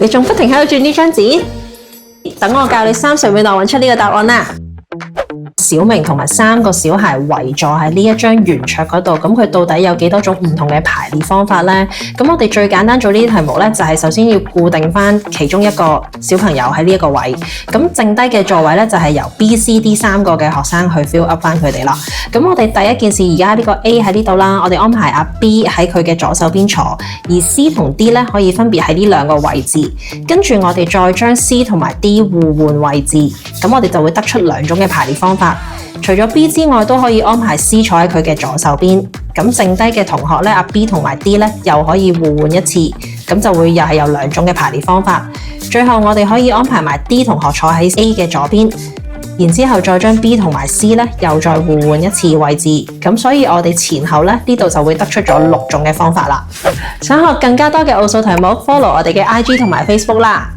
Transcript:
你仲不停喺度轉呢張紙？等我教你30秒內揾出呢個答案啦。小明同埋3個小孩圍坐喺呢一張圓桌嗰度，咁佢到底有幾多種唔同嘅排列方法呢？咁我哋最簡單做呢啲題目呢，就係首先要固定翻其中一個小朋友喺呢一個位，咁剩低嘅座位呢，就係由 B、C、D 3個嘅學生去 fill up 翻佢哋啦。咁我哋第一件事，而家呢個 A 喺呢度啦，我哋安排阿 B 喺佢嘅左手邊坐，而 C 同 D 呢，可以分別喺呢兩個位置，跟住我哋再將 C 同埋 D 互換位置，咁我哋就會得出2種嘅排列方法。除咗 B 之外，都可以安排 C 坐喺佢嘅左手邊。咁剩低嘅同學咧，阿 B 同埋 D 咧，又可以互換一次，咁就會又係有2種嘅排列方法。最後我哋可以安排埋 D 同學坐喺 A 嘅左邊，然之後再將 B 同埋 C 咧，又再互換一次位置。咁所以我哋前後咧，呢度就會得出咗6種嘅方法啦。想學更加多嘅奧數題目，follow 我哋嘅 IG 同埋 Facebook 啦。